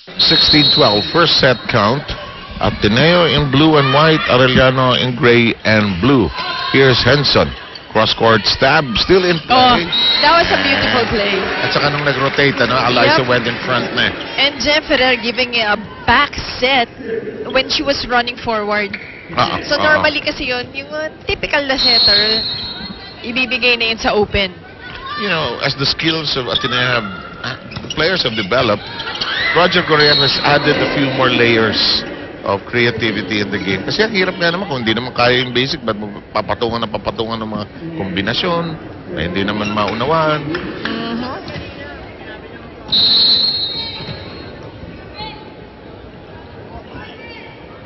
16-12, first set count. Ateneo in blue and white, Arellano in gray and blue. Here's Henson. Cross-court stab, still in play. That was a beautiful play. At saka nung nag-rotate, Alyssa went in front na. And Jem Ferrer giving a back set when she was running forward. So normally kasi yun, yung typical na setter, ibibigay na yun sa open. You know, as the skills of Ateneo players have developed, Roger Correa has added a few more layers of creativity in the game. Kasi ang hirap nga naman kung hindi naman kaya yung basic, ba't papatungan ng mga kombinasyon na hindi naman maunawaan.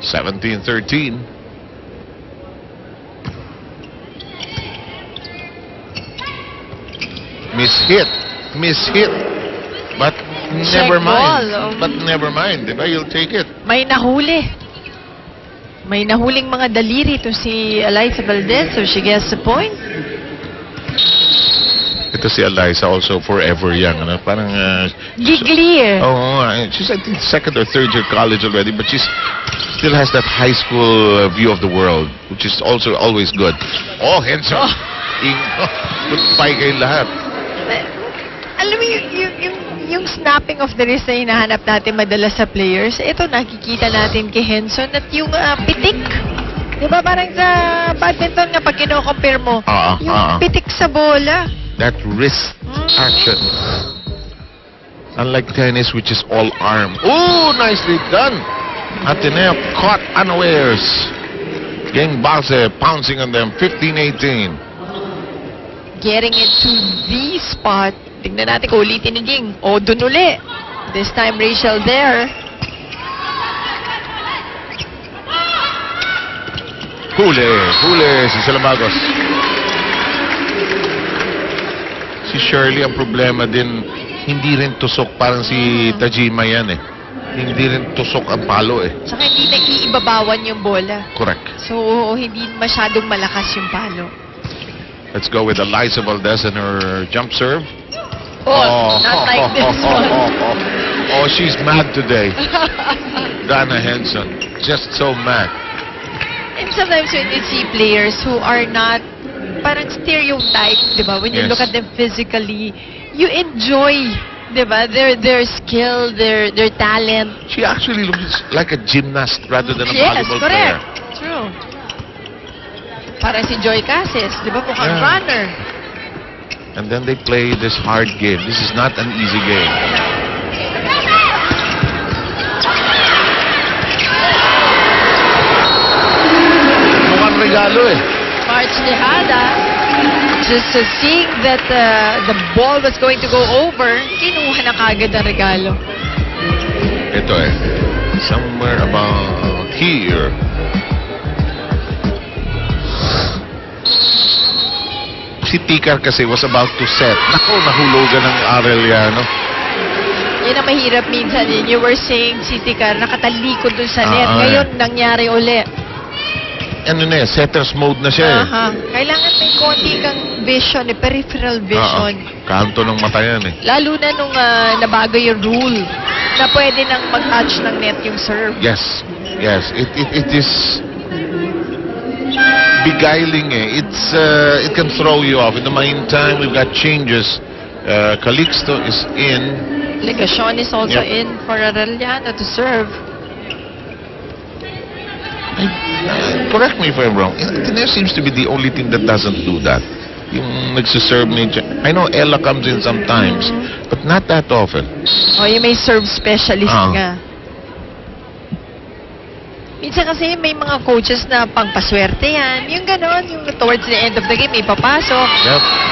17-13. Miss-hit. But never mind. But never mind, diba? You'll take it. May nahuli. May nahuling mga daliri to si Alyssa Valdez, so she gets the point. Ito si Alyssa also forever young. Ano? Parang... Giggly eh. She's I think second or third year college already, but she's still has that high school view of the world, which is also always good. Henson. Goodbye kayo lahat. Alam mo, yung snapping of the wrist na hinahanap natin madalas sa players, ito nakikita natin kay Henson at yung pitik. Diba parang sa badminton nga pag kino-compare mo, yung pitik sa bola. That wrist action. Unlike tennis, which is all arm. Oh, nicely done. Ateneo caught unawares. Ging Balse pouncing on them, 15-18. Getting it to the spot. Tignan natin kung ulitin ni Ging. Dun uli. This time, Rachel there. Huli si Salamagos. Si Shirley, ang problema din, hindi rin tusok. Parang si Tajima yan eh. Hindi rin tusok ang palo eh. Saka hindi nag-iibabawan yung bola. Correct. So, hindi masyadong malakas yung palo. Let's go with Alyssa Valdez and her jump serve. Not like this one. She's mad today. Dana Henson, just so mad. And sometimes when you see players who are not parang stereotype, diba? When you look at them physically, you enjoy, diba? Their skill, their talent. She actually looks like a gymnast rather than a volleyball player. Yes, correct. True. Parang si Joy Cases, diba? Mukhang runner. And then they play this hard game. This is not an easy game. Mukhang regalo eh. March Tejada, just seeing that the ball was going to go over, kinuha na kagad ang regalo. Ito eh. Somewhere about here. Si Tikar kasi was about to set. Naku, nahulugan ng Arellano. Yan ang mahirap minsan. You were saying si Tikar nakatalikod dun sa net. Ngayon, nangyari uli. Ano na eh, setter's mode na siya eh. Kailangan may konti kang vision, peripheral vision. Kanto ng mata yan eh. Lalo na nung nabago yung rule na pwede nang mag-touch ng net yung serve. Yes. It is beguiling eh. It can throw you off. In the meantime, we've got changes. Calixto is in. Legacion is also in for Arellano to serve. Correct me if I'm wrong. Ateneo seems to be the only team that doesn't do that. Yung nagsiserve ni... I know Ella comes in sometimes, but not that often. Yung may serve specialist nga. Minsan kasi may mga coaches na pangpaswerte yan. Yung ganon, yung towards the end of the game, may papasok.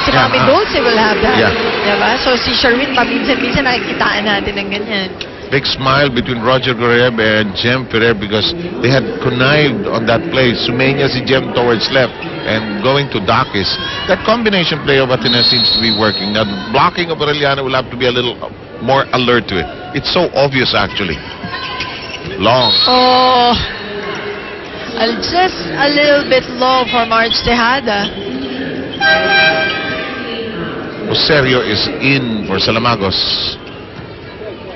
Si Mami Dulce will have that. Diba? So si Sherwin pa, minsan nakikitaan natin ng ganyan. Big smile between Roger Correa and Jem Ferrer because they had connived on that play. Sumenya si Jem towards left and going to Dakis. That combination play of Ateneo seems to be working. Now, the blocking of Arellano will have to be a little more alert to it. It's so obvious, actually. Long. Just a little bit low for March Tejada. Osorio is in for Salamagos.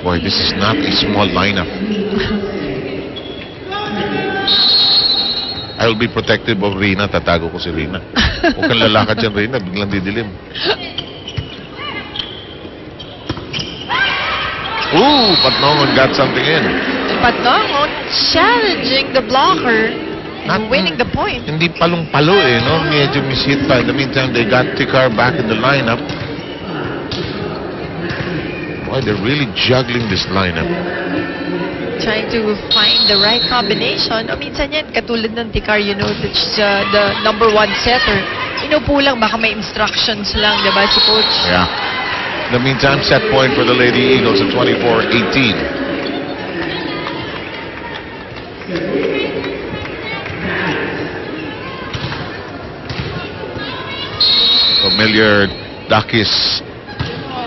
Boy, this is not a small lineup. I'll be protective of Rina. Tatago ko si Rina. Huwag kang lalakad dyan, Rina. Biglang didilim. Ooh, Patnongon got something in. Patnongon challenging the blocker, Not- winning the point. Hindi palong-palo eh, no? Medyo mishit pa. In the meantime, they got Tikar back in the lineup. Boy, they're really juggling this lineup. Trying to find the right combination. O minsan yan, katulad ng Tikar, you know, that's the number 1 setter. Inupo lang, baka may instructions lang, diba, si coach? Yeah. In the meantime, set point for the Lady Eagles at 24-18. Familiar Dakis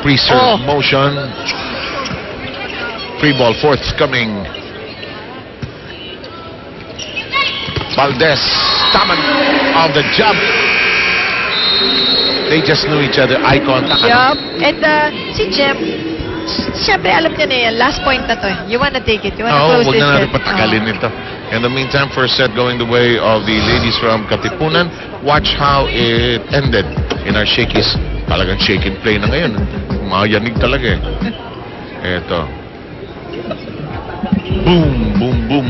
pre-serve motion. Free ball forthcoming. Valdez, Taman on the jump. They just knew each other. Eye contact. Yup. And si Jem, siyempre alam niya na yan. Last point na to. You wanna take it. You wanna close huwag this na natin set. patagalin ito. In the meantime, first set going the way of the ladies from Katipunan. Watch how it ended in our shakies. Talagang shake and play na ngayon. Mayanig talaga eh. Eto. Boom, boom, boom.